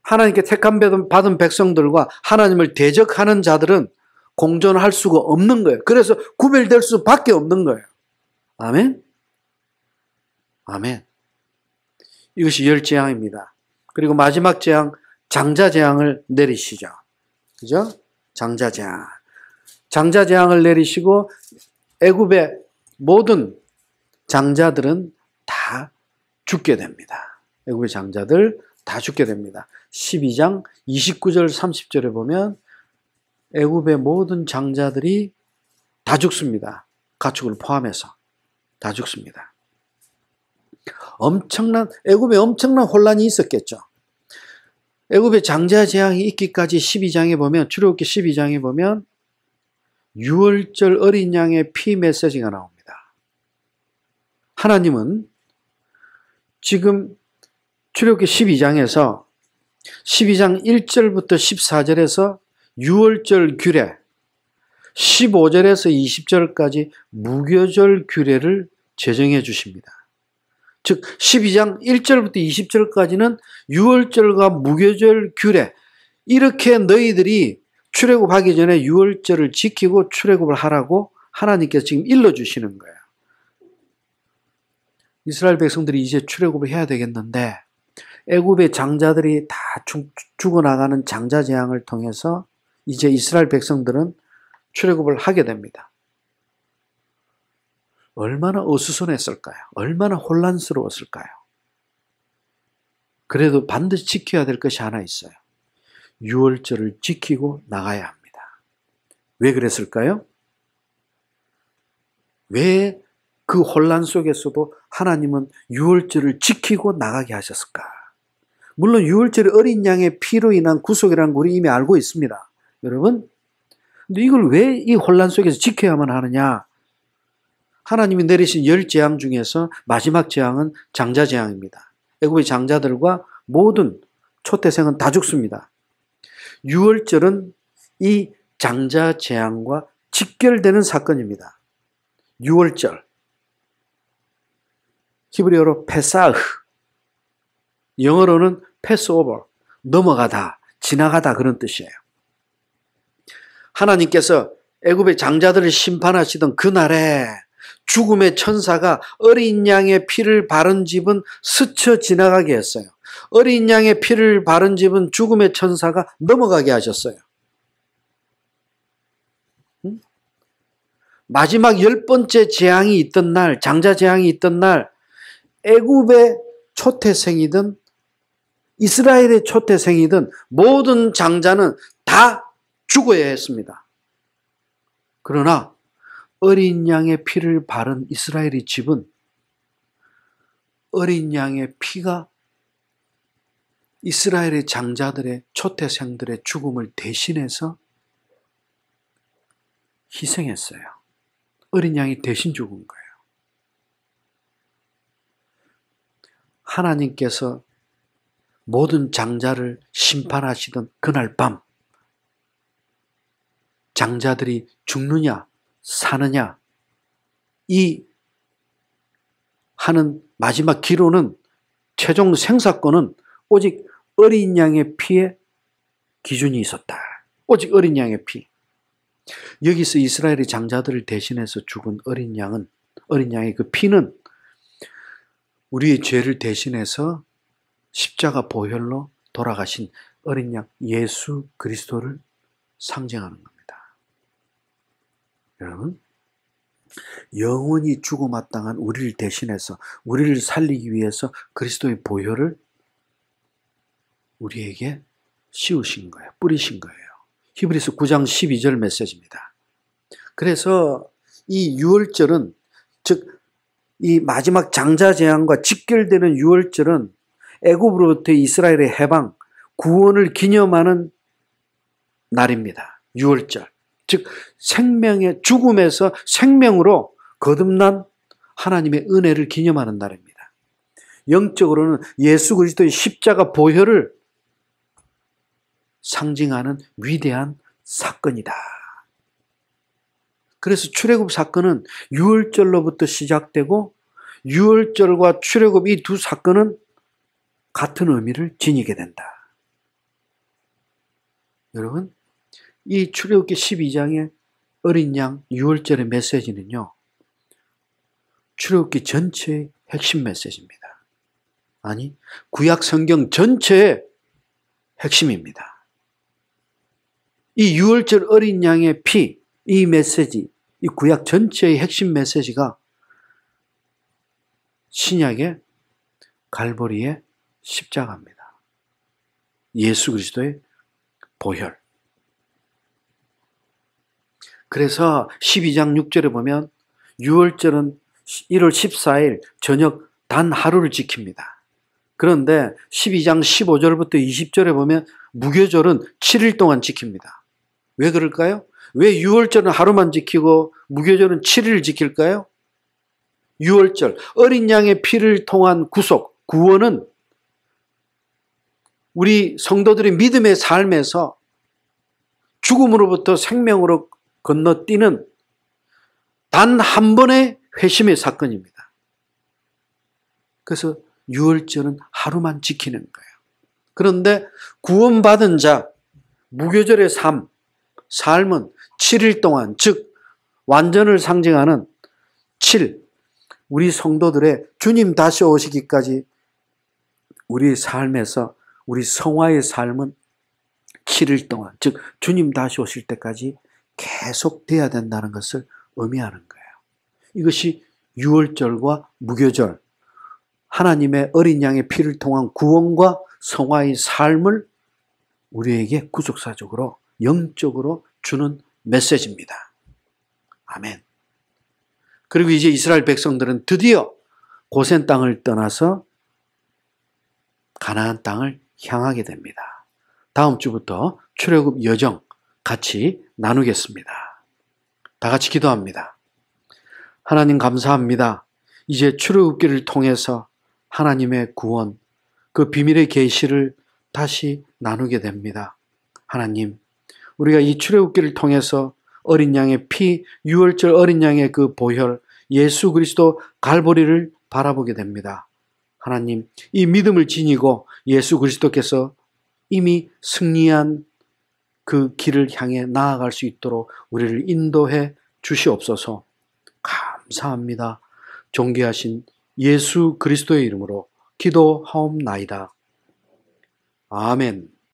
[SPEAKER 1] 하나님께 택함 받은 백성들과 하나님을 대적하는 자들은 공존할 수가 없는 거예요. 그래서 구별될 수밖에 없는 거예요. 아멘? 아멘. 이것이 열 재앙입니다. 그리고 마지막 재앙, 장자 재앙을 내리시죠. 그죠? 장자 재앙. 장자 재앙을 내리시고 애굽의 모든 장자들은 다 죽게 됩니다. 애굽의 장자들 다 죽게 됩니다. 12장 29절 30절에 보면 애굽의 모든 장자들이 다 죽습니다. 가축을 포함해서. 다 죽습니다. 애굽에 엄청난 혼란이 있었겠죠. 애굽에 장자 재앙이 있기까지 12장에 보면, 출애굽기 12장에 보면 유월절 어린 양의 피 메시지가 나옵니다. 하나님은 지금 출애굽기 12장에서 12장 1절부터 14절에서 유월절 규례, 15절에서 20절까지 무교절 규례를 제정해 주십니다. 즉 12장 1절부터 20절까지는 유월절과 무교절 규례, 이렇게 너희들이 출애굽하기 전에 유월절을 지키고 출애굽을 하라고 하나님께서 지금 일러주시는 거예요. 이스라엘 백성들이 이제 출애굽을 해야 되겠는데 애굽의 장자들이 다 죽어나가는 장자 재앙을 통해서 이제 이스라엘 백성들은 출애굽을 하게 됩니다. 얼마나 어수선했을까요? 얼마나 혼란스러웠을까요? 그래도 반드시 지켜야 될 것이 하나 있어요. 유월절을 지키고 나가야 합니다. 왜 그랬을까요? 왜 그 혼란 속에서도 하나님은 유월절을 지키고 나가게 하셨을까? 물론 유월절이 어린 양의 피로 인한 구속이라는 걸 우리 이미 알고 있습니다. 여러분, 근데 이걸 왜 이 혼란 속에서 지켜야만 하느냐? 하나님이 내리신 10재앙 중에서 마지막 재앙은 장자 재앙입니다. 애굽의 장자들과 모든 초태생은 다 죽습니다. 유월절은 이 장자 재앙과 직결되는 사건입니다. 유월절, 히브리어로 페사흐, 영어로는 패스오버, 넘어가다, 지나가다, 그런 뜻이에요. 하나님께서 애굽의 장자들을 심판하시던 그날에 죽음의 천사가 어린 양의 피를 바른 집은 스쳐 지나가게 했어요. 어린 양의 피를 바른 집은 죽음의 천사가 넘어가게 하셨어요. 마지막 10번째 재앙이 있던 날, 장자 재앙이 있던 날, 애굽의 초태생이든 이스라엘의 초태생이든 모든 장자는 다 죽어야 했습니다. 그러나 어린 양의 피를 바른 이스라엘의 집은 어린 양의 피가 이스라엘의 장자들의 초태생들의 죽음을 대신해서 희생했어요. 어린 양이 대신 죽은 거예요. 하나님께서 모든 장자를 심판하시던 그날 밤, 장자들이 죽느냐 사느냐 이 하는 마지막 기로는, 최종 생사권은 오직 어린 양의 피에 기준이 있었다. 오직 어린 양의 피. 여기서 이스라엘의 장자들을 대신해서 죽은 어린 양은, 어린 양의 그 피는 우리의 죄를 대신해서 십자가 보혈로 돌아가신 어린 양 예수 그리스도를 상징하는 겁니다. 여러분, 영원히 죽어마땅한 우리를 대신해서, 우리를 살리기 위해서 그리스도의 보혈을 우리에게 씌우신 거예요. 뿌리신 거예요. 히브리서 9장 12절 메시지입니다. 그래서 이 유월절은, 즉 이 마지막 장자 재앙과 직결되는 유월절은 애굽으로부터 이스라엘의 해방, 구원을 기념하는 날입니다. 유월절. 즉 생명의, 죽음에서 생명으로 거듭난 하나님의 은혜를 기념하는 날입니다. 영적으로는 예수 그리스도의 십자가 보혈을 상징하는 위대한 사건이다. 그래서 출애굽 사건은 유월절로부터 시작되고 유월절과 출애굽 이 두 사건은 같은 의미를 지니게 된다. 여러분, 이 출애굽기 12장의 어린 양 유월절의 메시지는요, 출애굽기 전체의 핵심 메시지입니다. 아니, 구약 성경 전체의 핵심입니다. 이 유월절 어린 양의 피, 이 메시지, 이 구약 전체의 핵심 메시지가 신약의 갈보리의 십자가입니다. 예수 그리스도의 보혈. 그래서 12장 6절에 보면 유월절은 1월 14일 저녁 단 하루를 지킵니다. 그런데 12장 15절부터 20절에 보면 무교절은 7일 동안 지킵니다. 왜 그럴까요? 왜 유월절은 하루만 지키고 무교절은 7일을 지킬까요? 유월절, 어린 양의 피를 통한 구속, 구원은 우리 성도들의 믿음의 삶에서 죽음으로부터 생명으로 건너뛰는 단 한 번의 회심의 사건입니다. 그래서 유월절은 하루만 지키는 거예요. 그런데 구원받은 자, 무교절의 삶은 7일 동안, 즉 완전을 상징하는 7, 우리 성도들의 주님 다시 오시기까지 우리 삶에서 우리 성화의 삶은 7일 동안, 즉 주님 다시 오실 때까지 계속돼야 된다는 것을 의미하는 거예요. 이것이 유월절과 무교절, 하나님의 어린 양의 피를 통한 구원과 성화의 삶을 우리에게 구속사적으로 영적으로 주는 메시지입니다. 아멘. 그리고 이제 이스라엘 백성들은 드디어 고센 땅을 떠나서 가나안 땅을 향하게 됩니다. 다음 주부터 출애굽 여정 같이 나누겠습니다. 다 같이 기도합니다. 하나님 감사합니다. 이제 출애굽기를 통해서 하나님의 구원, 그 비밀의 계시를 다시 나누게 됩니다. 하나님, 우리가 이 출애굽기를 통해서 어린 양의 피, 유월절 어린 양의 그 보혈, 예수 그리스도 갈보리를 바라보게 됩니다. 하나님, 이 믿음을 지니고 예수 그리스도께서 이미 승리한 그 길을 향해 나아갈 수 있도록 우리를 인도해 주시옵소서. 감사합니다. 존귀하신 예수 그리스도의 이름으로 기도하옵나이다. 아멘.